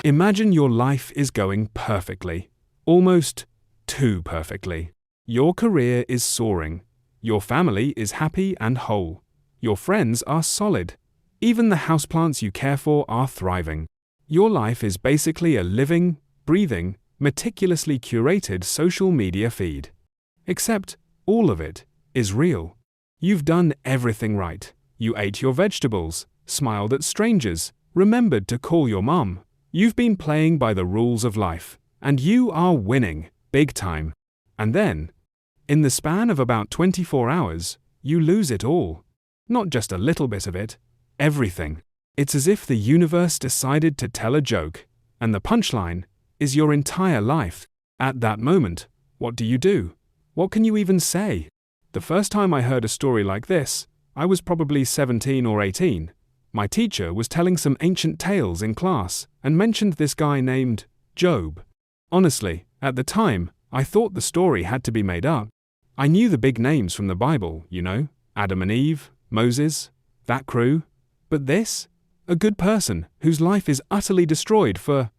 Imagine your life is going perfectly, almost too perfectly. Your career is soaring. Your family is happy and whole. Your friends are solid. Even the houseplants you care for are thriving. Your life is basically a living, breathing, meticulously curated social media feed. Except all of it is real. You've done everything right. You ate your vegetables, smiled at strangers, remembered to call your mom. You've been playing by the rules of life, and you are winning, big time. And then, in the span of about 24 hours, you lose it all. Not just a little bit of it, everything. It's as if the universe decided to tell a joke, and the punchline is your entire life. At that moment, what do? What can you even say? The first time I heard a story like this, I was probably 17 or 18. My teacher was telling some ancient tales in class and mentioned this guy named Job. Honestly, at the time, I thought the story had to be made up. I knew the big names from the Bible, Adam and Eve, Moses, that crew. But this? A good person whose life is utterly destroyed for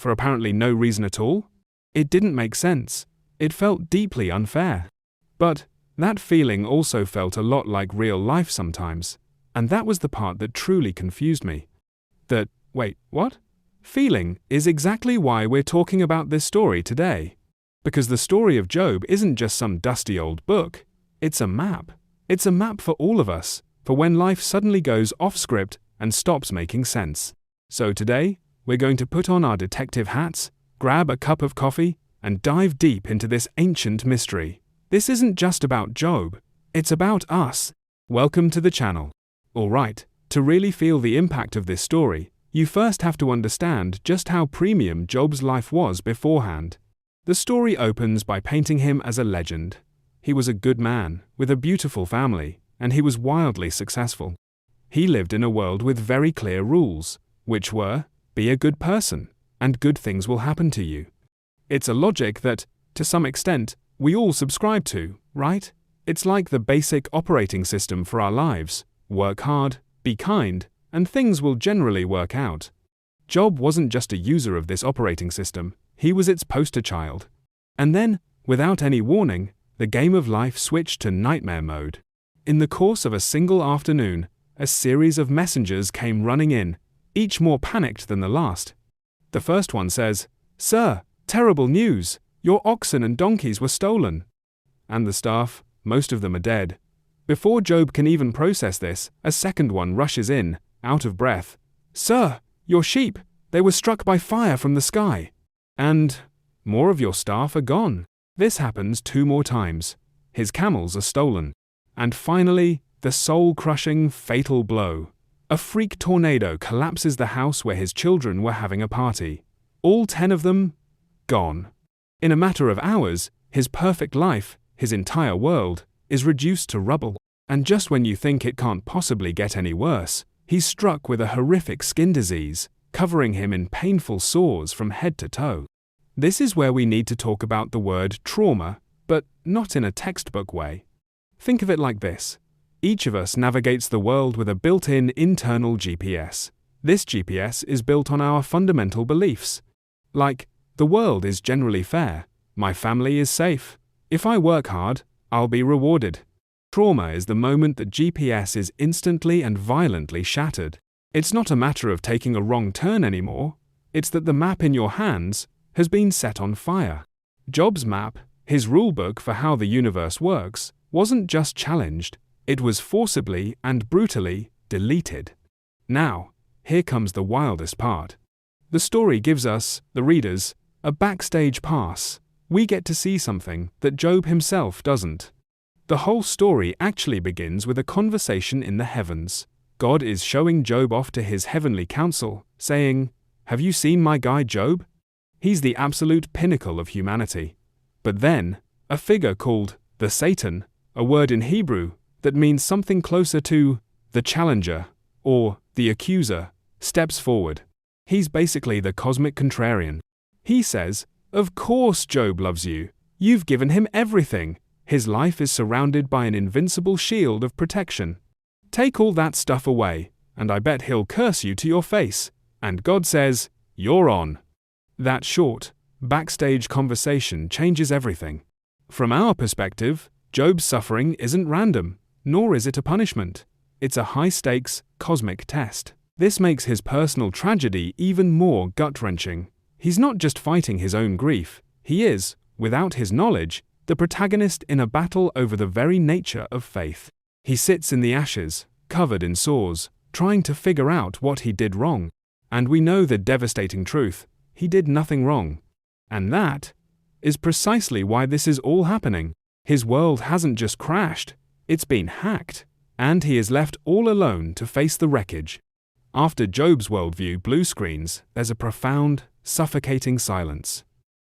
apparently no reason at all? It didn't make sense. It felt deeply unfair. But that feeling also felt a lot like real life sometimes. And that was the part that truly confused me. What? Feeling is exactly why we're talking about this story today. Because the story of Job isn't just some dusty old book. It's a map. It's a map for all of us, for when life suddenly goes off script and stops making sense. So today, we're going to put on our detective hats, grab a cup of coffee, and dive deep into this ancient mystery. This isn't just about Job, it's about us. Welcome to the channel. Alright, to really feel the impact of this story, you first have to understand just how premium Job's life was beforehand. The story opens by painting him as a legend. He was a good man, with a beautiful family, and he was wildly successful. He lived in a world with very clear rules, which were, be a good person, and good things will happen to you. It's a logic that, to some extent, we all subscribe to, right? It's like the basic operating system for our lives. Work hard, be kind, and things will generally work out. Job wasn't just a user of this operating system, he was its poster child. And then, without any warning, the game of life switched to nightmare mode. In the course of a single afternoon, a series of messengers came running in, each more panicked than the last. The first one says, "Sir, terrible news! Your oxen and donkeys were stolen." And the staff, most of them are dead. Before Job can even process this, a second one rushes in, out of breath. "Sir, your sheep, they were struck by fire from the sky. And more of your staff are gone." This happens 2 more times. His camels are stolen. And finally, the soul-crushing, fatal blow. A freak tornado collapses the house where his children were having a party. All 10 of them, gone. In a matter of hours, his perfect life, his entire world, is reduced to rubble. And just when you think it can't possibly get any worse, he's struck with a horrific skin disease, covering him in painful sores from head to toe. This is where we need to talk about the word trauma, but not in a textbook way. Think of it like this. Each of us navigates the world with a built-in internal GPS. This GPS is built on our fundamental beliefs. Like, the world is generally fair, my family is safe, if I work hard, I'll be rewarded. Trauma is the moment that GPS is instantly and violently shattered. It's not a matter of taking a wrong turn anymore, it's that the map in your hands has been set on fire. Job's map, his rulebook for how the universe works, wasn't just challenged, it was forcibly and brutally deleted. Now, here comes the wildest part. The story gives us, the readers, a backstage pass. We get to see something that Job himself doesn't. The whole story actually begins with a conversation in the heavens. God is showing Job off to his heavenly council, saying, "Have you seen my guy Job? He's the absolute pinnacle of humanity." But then, a figure called the Satan, a word in Hebrew that means something closer to the challenger or the accuser, steps forward. He's basically the cosmic contrarian. He says, "Of course Job loves you. You've given him everything. His life is surrounded by an invincible shield of protection. Take all that stuff away, and I bet he'll curse you to your face." And God says, you're on. That short, backstage conversation changes everything. From our perspective, Job's suffering isn't random, nor is it a punishment. It's a high-stakes, cosmic test. This makes his personal tragedy even more gut-wrenching. He's not just fighting his own grief, he is, without his knowledge, the protagonist in a battle over the very nature of faith. He sits in the ashes, covered in sores, trying to figure out what he did wrong. And we know the devastating truth: he did nothing wrong. And that is precisely why this is all happening. His world hasn't just crashed, it's been hacked, and he is left all alone to face the wreckage. After Job's worldview blue screens, there's a profound, suffocating silence.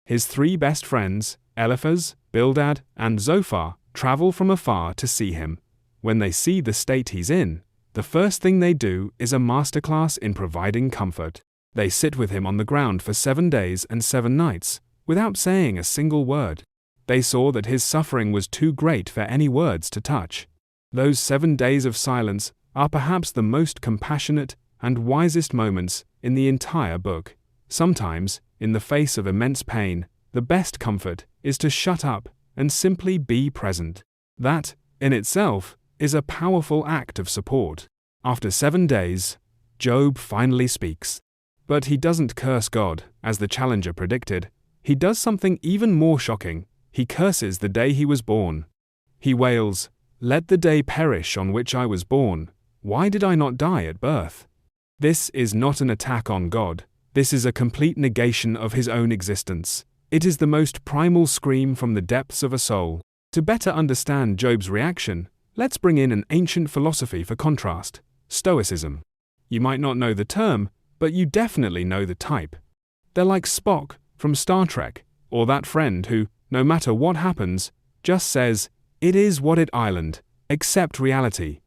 His three best friends, Eliphaz, Bildad, and Zophar, travel from afar to see him. When they see the state he's in, the first thing they do is a masterclass in providing comfort. They sit with him on the ground for 7 days and 7 nights, without saying a single word. They saw that his suffering was too great for any words to touch. Those 7 days of silence are perhaps the most compassionate and wisest moments in the entire book. Sometimes, in the face of immense pain, the best comfort is to shut up and simply be present. That, in itself, is a powerful act of support. After 7 days, Job finally speaks. But he doesn't curse God, as the challenger predicted. He does something even more shocking. He curses the day he was born. He wails, "Let the day perish on which I was born. Why did I not die at birth?" This is not an attack on God. This is a complete negation of his own existence. It is the most primal scream from the depths of a soul. To better understand Job's reaction, let's bring in an ancient philosophy for contrast: Stoicism. You might not know the term, but you definitely know the type. They're like Spock from Star Trek, or that friend who, no matter what happens, just says, "It is what it island, accept reality."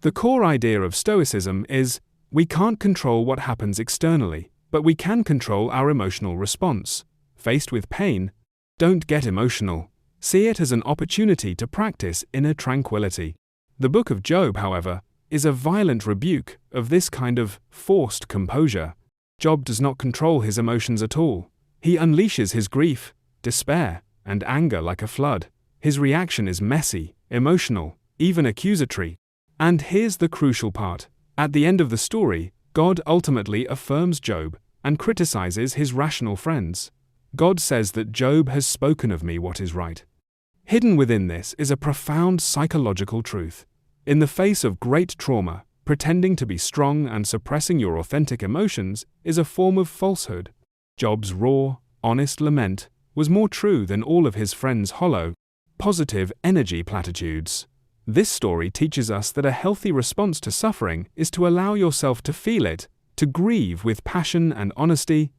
The core idea of Stoicism is, we can't control what happens externally, but we can control our emotional response. Faced with pain, don't get emotional. See it as an opportunity to practice inner tranquility. The Book of Job, however, is a violent rebuke of this kind of forced composure. Job does not control his emotions at all. He unleashes his grief, despair, and anger like a flood. His reaction is messy, emotional, even accusatory. And here's the crucial part. At the end of the story, God ultimately affirms Job and criticizes his rational friends. God says that Job has spoken of me what is right. Hidden within this is a profound psychological truth. In the face of great trauma, pretending to be strong and suppressing your authentic emotions is a form of falsehood. Job's raw, honest lament was more true than all of his friends' hollow, positive energy platitudes. This story teaches us that a healthy response to suffering is to allow yourself to feel it, to grieve with passion and honesty,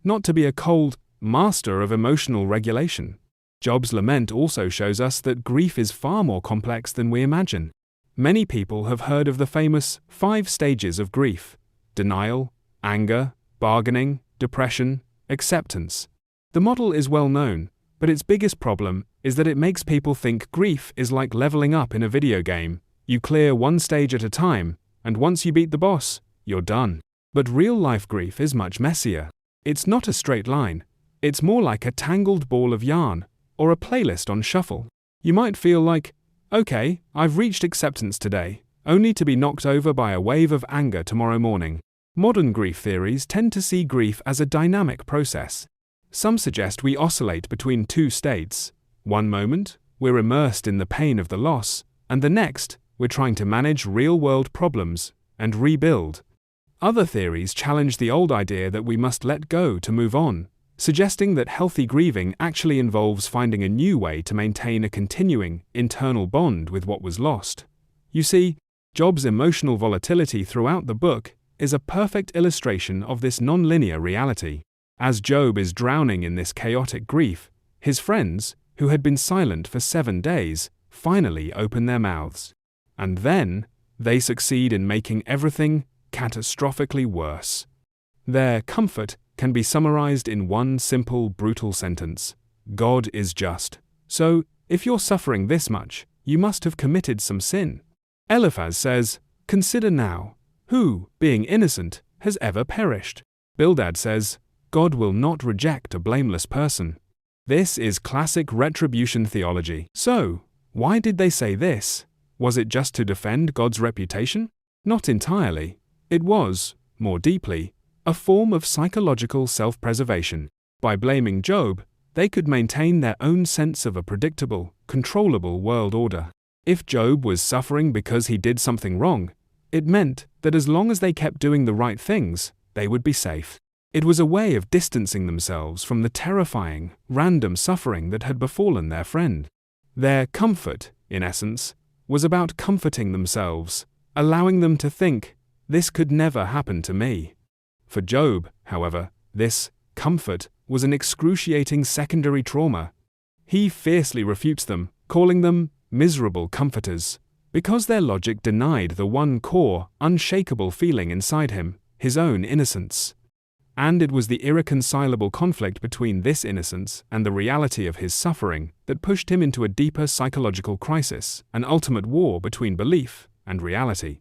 not to be a cold master of emotional regulation. Job's lament also shows us that grief is far more complex than we imagine. Many people have heard of the famous 5 stages of grief: denial, anger, bargaining, depression, acceptance. The model is well known, but its biggest problem is that it makes people think grief is like leveling up in a video game. You clear one stage at a time, and once you beat the boss, you're done. But real-life grief is much messier. It's not a straight line. It's more like a tangled ball of yarn, or a playlist on shuffle. You might feel like, okay, I've reached acceptance today, only to be knocked over by a wave of anger tomorrow morning. Modern grief theories tend to see grief as a dynamic process. Some suggest we oscillate between 2 states. One moment, we're immersed in the pain of the loss, and the next, we're trying to manage real-world problems and rebuild. Other theories challenge the old idea that we must let go to move on, suggesting that healthy grieving actually involves finding a new way to maintain a continuing, internal bond with what was lost. You see, Job's emotional volatility throughout the book is a perfect illustration of this non-linear reality. As Job is drowning in this chaotic grief, his friends, who had been silent for 7 days, finally open their mouths. And then, they succeed in making everything catastrophically worse. Their comfort can be summarized in one simple, brutal sentence: God is just. So, if you're suffering this much, you must have committed some sin. Eliphaz says, "Consider now, who, being innocent, has ever perished?" Bildad says, God will not reject a blameless person. This is classic retribution theology. So, why did they say this? Was it just to defend God's reputation? Not entirely. It was, more deeply, a form of psychological self-preservation. By blaming Job, they could maintain their own sense of a predictable, controllable world order. If Job was suffering because he did something wrong, it meant that as long as they kept doing the right things, they would be safe. It was a way of distancing themselves from the terrifying, random suffering that had befallen their friend. Their comfort, in essence, was about comforting themselves, allowing them to think, "This could never happen to me." For Job, however, this comfort was an excruciating secondary trauma. He fiercely refutes them, calling them miserable comforters, because their logic denied the one core, unshakable feeling inside him, his own innocence. And it was the irreconcilable conflict between this innocence and the reality of his suffering that pushed him into a deeper psychological crisis, an ultimate war between belief and reality.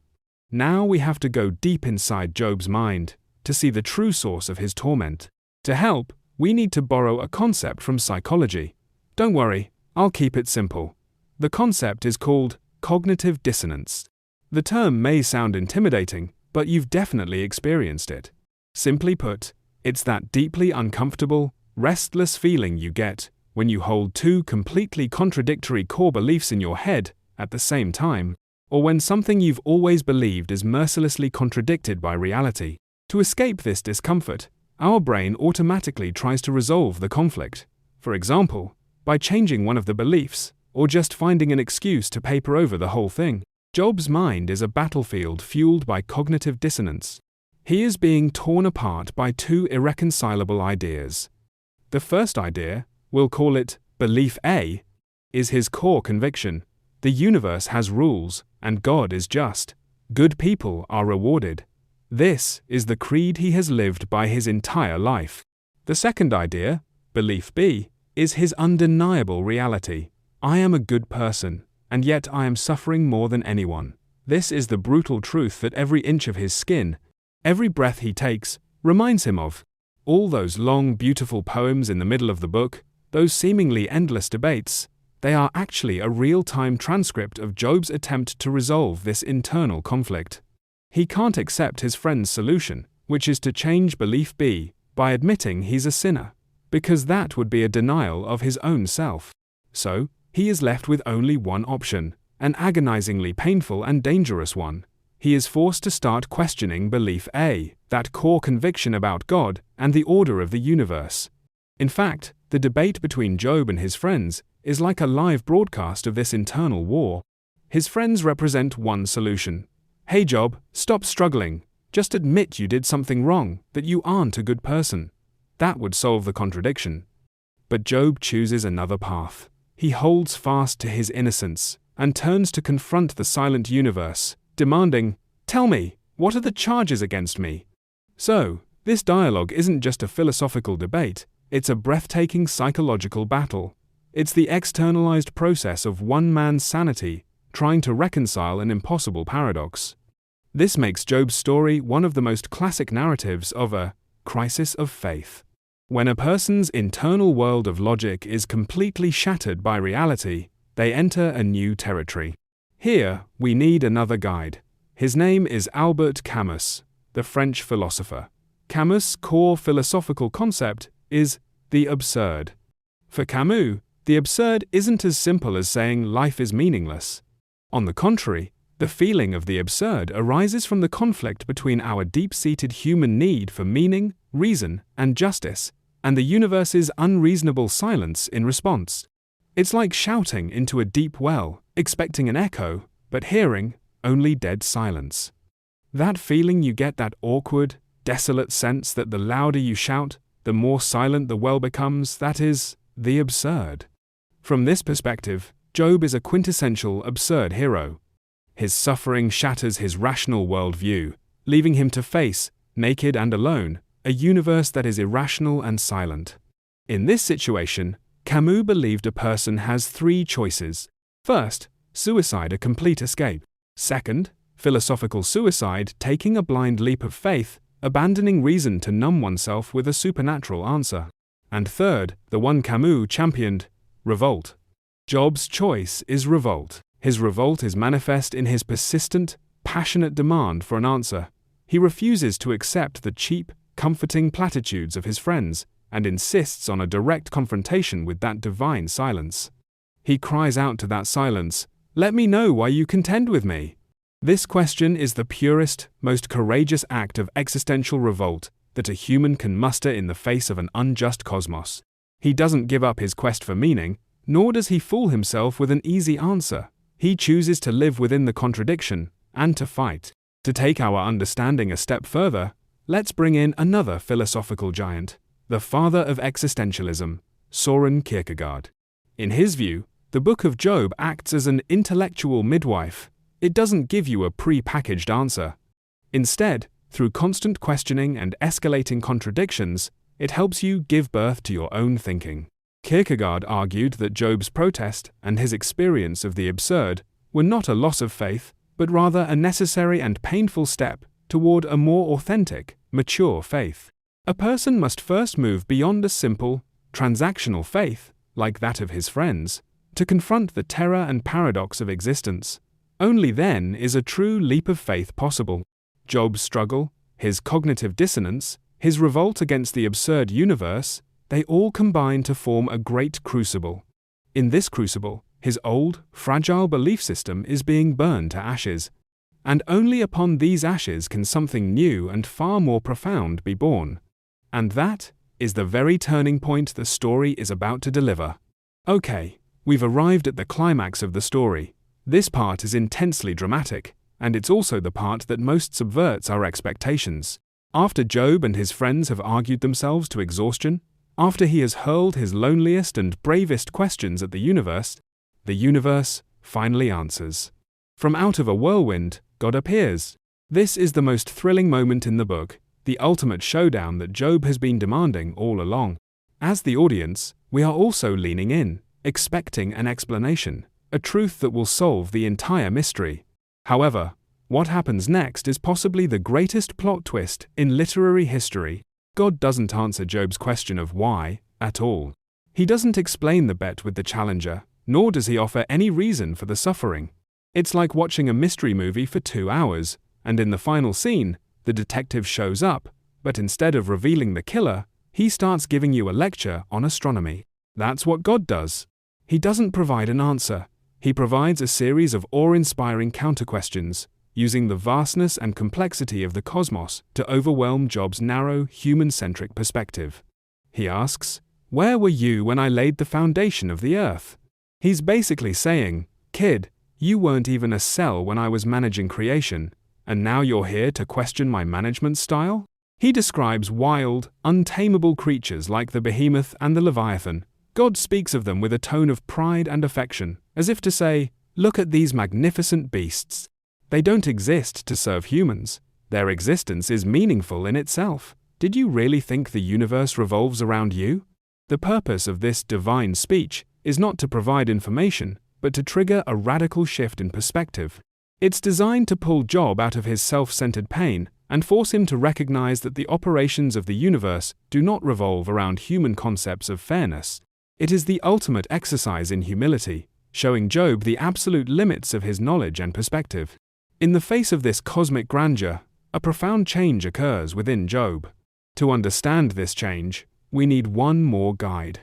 Now we have to go deep inside Job's mind to see the true source of his torment. To help, we need to borrow a concept from psychology. Don't worry, I'll keep it simple. The concept is called cognitive dissonance. The term may sound intimidating, but you've definitely experienced it. Simply put, it's that deeply uncomfortable, restless feeling you get when you hold two completely contradictory core beliefs in your head at the same time, or when something you've always believed is mercilessly contradicted by reality. To escape this discomfort, our brain automatically tries to resolve the conflict, for example, by changing one of the beliefs, or just finding an excuse to paper over the whole thing. Job's mind is a battlefield fueled by cognitive dissonance. He is being torn apart by two irreconcilable ideas. The first idea, we'll call it belief A, is his core conviction: the universe has rules, and God is just. Good people are rewarded. This is the creed he has lived by his entire life. The second idea, belief B, is his undeniable reality: I am a good person, and yet I am suffering more than anyone. This is the brutal truth that every inch of his skin, every breath he takes, reminds him of. All those long, beautiful poems in the middle of the book, those seemingly endless debates, they are actually a real-time transcript of Job's attempt to resolve this internal conflict. He can't accept his friend's solution, which is to change belief B by admitting he's a sinner, because that would be a denial of his own self. So, he is left with only one option, an agonizingly painful and dangerous one. He is forced to start questioning belief A, that core conviction about God and the order of the universe. In fact, the debate between Job and his friends is like a live broadcast of this internal war. His friends represent one solution. Hey Job, stop struggling. Just admit you did something wrong, that you aren't a good person. That would solve the contradiction. But Job chooses another path. He holds fast to his innocence and turns to confront the silent universe, demanding, "Tell me, what are the charges against me?" So, this dialogue isn't just a philosophical debate, it's a breathtaking psychological battle. It's the externalized process of one man's sanity trying to reconcile an impossible paradox. This makes Job's story one of the most classic narratives of a crisis of faith. When a person's internal world of logic is completely shattered by reality, they enter a new territory. Here, we need another guide. His name is Albert Camus, the French philosopher. Camus' core philosophical concept is the absurd. For Camus, the absurd isn't as simple as saying life is meaningless. On the contrary, the feeling of the absurd arises from the conflict between our deep-seated human need for meaning, reason, and justice, and the universe's unreasonable silence in response. It's like shouting into a deep well, expecting an echo, but hearing only dead silence. That feeling you get, that awkward, desolate sense that the louder you shout, the more silent the well becomes, that is the absurd. From this perspective, Job is a quintessential absurd hero. His suffering shatters his rational worldview, leaving him to face, naked and alone, a universe that is irrational and silent. In this situation, Camus believed a person has three choices. First, suicide, a complete escape. Second, philosophical suicide, taking a blind leap of faith abandoning reason to numb oneself with a supernatural answer. And third, the one Camus championed, revolt. Job's choice is revolt. His revolt is manifest in his persistent, passionate demand for an answer. He refuses to accept the cheap, comforting platitudes of his friends, and insists on a direct confrontation with that divine silence. He cries out to that silence, "Let me know why you contend with me." This question is the purest, most courageous act of existential revolt that a human can muster in the face of an unjust cosmos. He doesn't give up his quest for meaning, nor does he fool himself with an easy answer. He chooses to live within the contradiction, and to fight. To take our understanding a step further, let's bring in another philosophical giant, the father of existentialism, Søren Kierkegaard. In his view, the Book of Job acts as an intellectual midwife. It doesn't give you a pre-packaged answer. Instead, through constant questioning and escalating contradictions, it helps you give birth to your own thinking. Kierkegaard argued that Job's protest and his experience of the absurd were not a loss of faith, but rather a necessary and painful step toward a more authentic, mature faith. A person must first move beyond a simple, transactional faith, like that of his friends, to confront the terror and paradox of existence. Only then is a true leap of faith possible. Job's struggle, his cognitive dissonance, his revolt against the absurd universe, they all combine to form a great crucible. In this crucible, his old, fragile belief system is being burned to ashes. And only upon these ashes can something new and far more profound be born. And that is the very turning point the story is about to deliver. Okay, we've arrived at the climax of the story. This part is intensely dramatic, and it's also the part that most subverts our expectations. After Job and his friends have argued themselves to exhaustion, after he has hurled his loneliest and bravest questions at the universe finally answers. From out of a whirlwind, God appears. This is the most thrilling moment in the book, the ultimate showdown that Job has been demanding all along. As the audience, we are also leaning in, expecting an explanation, a truth that will solve the entire mystery. However, what happens next is possibly the greatest plot twist in literary history. God doesn't answer Job's question of why at all. He doesn't explain the bet with the challenger, nor does he offer any reason for the suffering. It's like watching a mystery movie for 2 hours, and in the final scene, the detective shows up, but instead of revealing the killer, he starts giving you a lecture on astronomy. That's what God does. He doesn't provide an answer. He provides a series of awe-inspiring counter-questions, using the vastness and complexity of the cosmos to overwhelm Job's narrow, human-centric perspective. He asks, "Where were you when I laid the foundation of the earth?" He's basically saying, "Kid, you weren't even a cell when I was managing creation, and now you're here to question my management style?" He describes wild, untamable creatures like the behemoth and the leviathan. God speaks of them with a tone of pride and affection, as if to say, "Look at these magnificent beasts. They don't exist to serve humans. Their existence is meaningful in itself. Did you really think the universe revolves around you?" The purpose of this divine speech is not to provide information, but to trigger a radical shift in perspective. It's designed to pull Job out of his self-centered pain and force him to recognize that the operations of the universe do not revolve around human concepts of fairness. It is the ultimate exercise in humility, showing Job the absolute limits of his knowledge and perspective. In the face of this cosmic grandeur, a profound change occurs within Job. To understand this change, we need one more guide.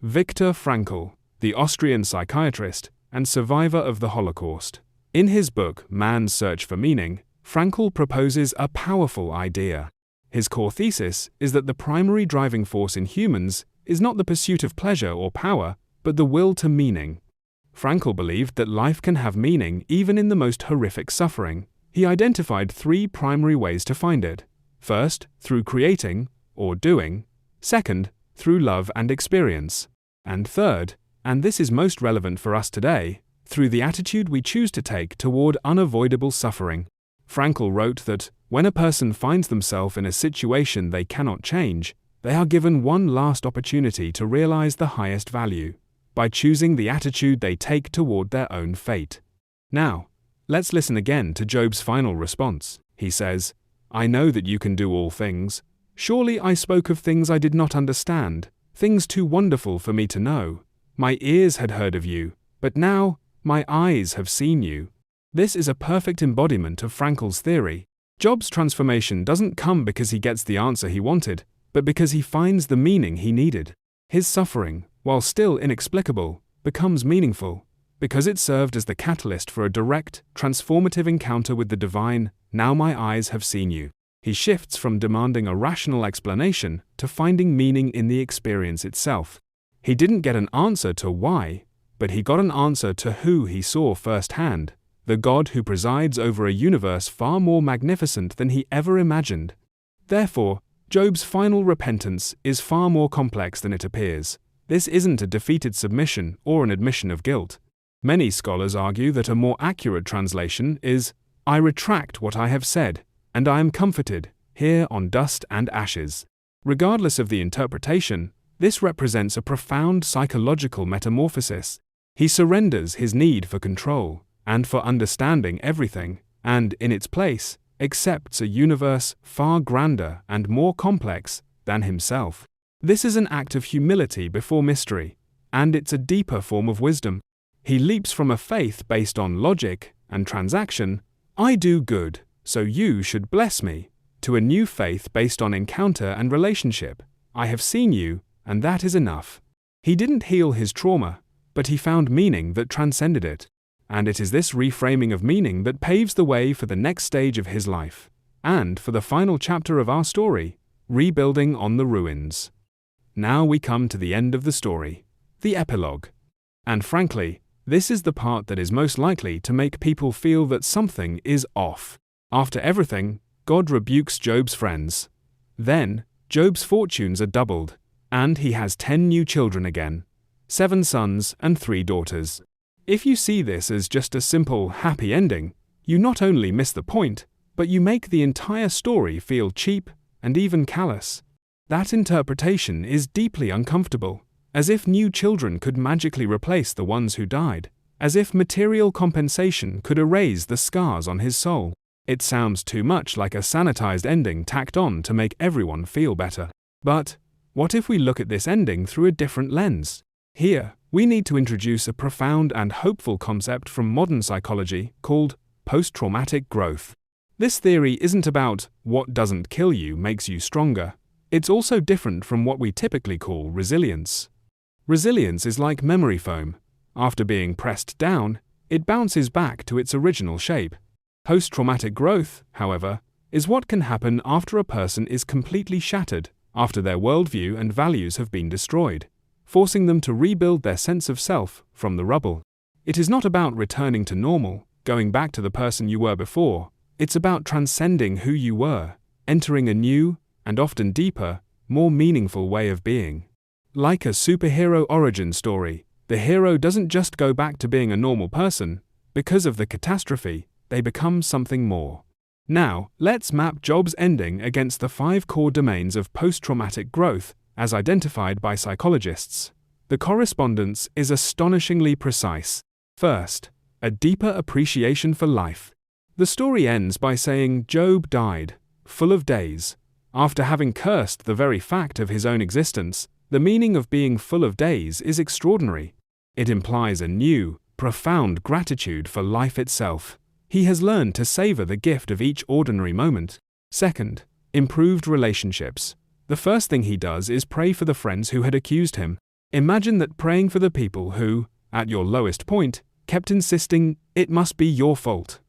Viktor Frankl, the Austrian psychiatrist and survivor of the Holocaust. In his book, Man's Search for Meaning, Frankl proposes a powerful idea. His core thesis is that the primary driving force in humans is not the pursuit of pleasure or power, but the will to meaning. Frankl believed that life can have meaning even in the most horrific suffering. He identified 3 primary ways to find it. First, through creating, or doing. Second, through love and experience. And third, and this is most relevant for us today, through the attitude we choose to take toward unavoidable suffering. Frankl wrote that, when a person finds themselves in a situation they cannot change, they are given one last opportunity to realize the highest value, by choosing the attitude they take toward their own fate. Now, let's listen again to Job's final response. He says, I know that you can do all things. Surely I spoke of things I did not understand, things too wonderful for me to know. My ears had heard of you, but now my eyes have seen you. This is a perfect embodiment of Frankl's theory. Job's transformation doesn't come because he gets the answer he wanted, but because he finds the meaning he needed. His suffering, while still inexplicable, becomes meaningful, because it served as the catalyst for a direct, transformative encounter with the divine. Now my eyes have seen you. He shifts from demanding a rational explanation to finding meaning in the experience itself. He didn't get an answer to why, but he got an answer to who he saw firsthand, the God who presides over a universe far more magnificent than he ever imagined. Therefore, Job's final repentance is far more complex than it appears. This isn't a defeated submission or an admission of guilt. Many scholars argue that a more accurate translation is, I retract what I have said, and I am comforted, here on dust and ashes. Regardless of the interpretation, this represents a profound psychological metamorphosis. He surrenders his need for control and for understanding everything, and, in its place, accepts a universe far grander and more complex than himself. This is an act of humility before mystery, and it's a deeper form of wisdom. He leaps from a faith based on logic and transaction, I do good, so you should bless me, to a new faith based on encounter and relationship. I have seen you, and that is enough. He didn't heal his trauma, but he found meaning that transcended it. And it is this reframing of meaning that paves the way for the next stage of his life, and for the final chapter of our story, rebuilding on the ruins. Now we come to the end of the story, the epilogue. And frankly, this is the part that is most likely to make people feel that something is off. After everything, God rebukes Job's friends. Then, Job's fortunes are doubled, and he has 10 new children again, 7 sons and 3 daughters. If you see this as just a simple, happy ending, you not only miss the point, but you make the entire story feel cheap and even callous. That interpretation is deeply uncomfortable, as if new children could magically replace the ones who died, as if material compensation could erase the scars on his soul. It sounds too much like a sanitized ending tacked on to make everyone feel better. But what if we look at this ending through a different lens? Here, we need to introduce a profound and hopeful concept from modern psychology called post-traumatic growth. This theory isn't about what doesn't kill you makes you stronger. It's also different from what we typically call resilience. Resilience is like memory foam. After being pressed down, it bounces back to its original shape. Post-traumatic growth, however, is what can happen after a person is completely shattered, after their worldview and values have been destroyed, forcing them to rebuild their sense of self from the rubble. It is not about returning to normal, going back to the person you were before. It's about transcending who you were, entering a new, and often deeper, more meaningful way of being. Like a superhero origin story, the hero doesn't just go back to being a normal person. Because of the catastrophe, they become something more. Now, let's map Job's ending against the 5 core domains of post-traumatic growth, as identified by psychologists. The correspondence is astonishingly precise. First, a deeper appreciation for life. The story ends by saying Job died, full of days. After having cursed the very fact of his own existence, the meaning of being full of days is extraordinary. It implies a new, profound gratitude for life itself. He has learned to savor the gift of each ordinary moment. Second, improved relationships. The first thing he does is pray for the friends who had accused him. Imagine that praying for the people who, at your lowest point, kept insisting, it must be your fault.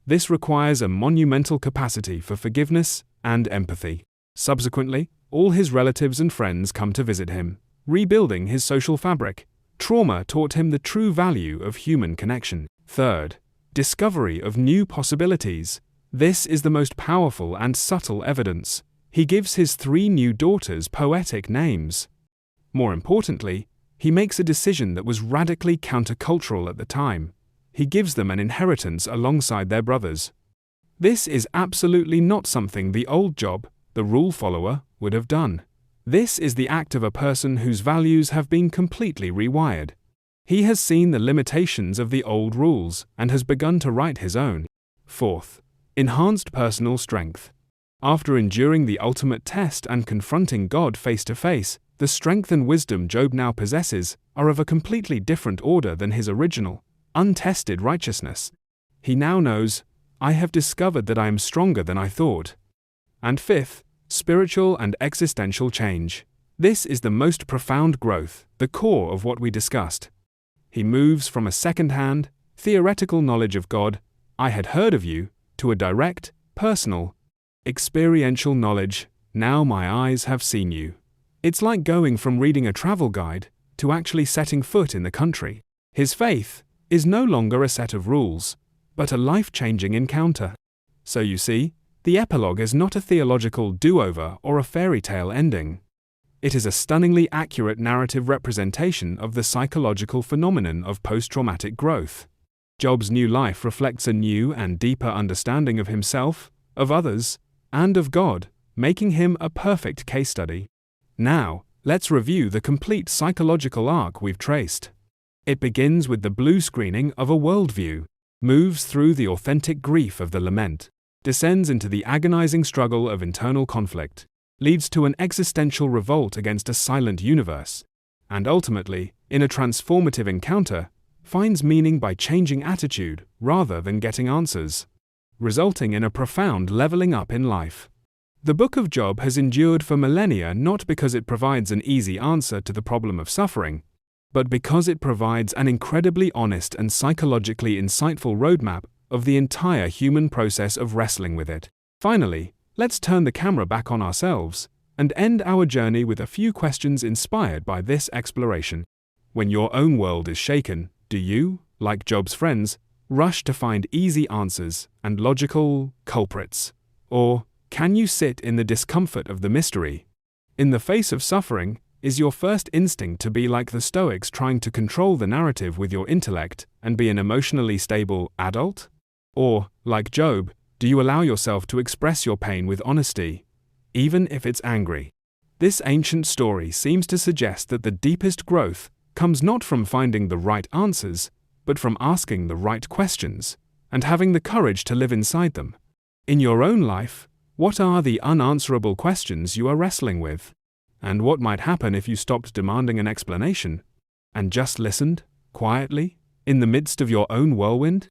This requires a monumental capacity for forgiveness and empathy. Subsequently, all his relatives and friends come to visit him, rebuilding his social fabric. Trauma taught him the true value of human connection. Third, discovery of new possibilities. This is the most powerful and subtle evidence. He gives his 3 new daughters poetic names. More importantly, he makes a decision that was radically countercultural at the time. He gives them an inheritance alongside their brothers. This is absolutely not something the old Job, the rule follower, would have done. This is the act of a person whose values have been completely rewired. He has seen the limitations of the old rules and has begun to write his own. Fourth, enhanced personal strength. After enduring the ultimate test and confronting God face to face, the strength and wisdom Job now possesses are of a completely different order than his original, untested righteousness. He now knows, I have discovered that I am stronger than I thought. And fifth, spiritual and existential change. This is the most profound growth, the core of what we discussed. He moves from a second-hand, theoretical knowledge of God, I had heard of you, to a direct, personal, experiential knowledge, now my eyes have seen you. It's like going from reading a travel guide to actually setting foot in the country. His faith is no longer a set of rules, but a life-changing encounter. So you see, the epilogue is not a theological do-over or a fairy tale ending. It is a stunningly accurate narrative representation of the psychological phenomenon of post-traumatic growth. Job's new life reflects a new and deeper understanding of himself, of others, and of God, making him a perfect case study. Now, let's review the complete psychological arc we've traced. It begins with the blue screening of a worldview, moves through the authentic grief of the lament, descends into the agonizing struggle of internal conflict, leads to an existential revolt against a silent universe, and ultimately, in a transformative encounter, finds meaning by changing attitude rather than getting answers, resulting in a profound leveling up in life. The Book of Job has endured for millennia not because it provides an easy answer to the problem of suffering, but because it provides an incredibly honest and psychologically insightful roadmap of the entire human process of wrestling with it. Finally, let's turn the camera back on ourselves and end our journey with a few questions inspired by this exploration. When your own world is shaken, do you, like Job's friends, rush to find easy answers and logical culprits? Or can you sit in the discomfort of the mystery? In the face of suffering, is your first instinct to be like the Stoics, trying to control the narrative with your intellect and be an emotionally stable adult? Or, like Job, do you allow yourself to express your pain with honesty, even if it's angry? This ancient story seems to suggest that the deepest growth comes not from finding the right answers, but from asking the right questions and having the courage to live inside them. In your own life, what are the unanswerable questions you are wrestling with? And what might happen if you stopped demanding an explanation and just listened, quietly, in the midst of your own whirlwind?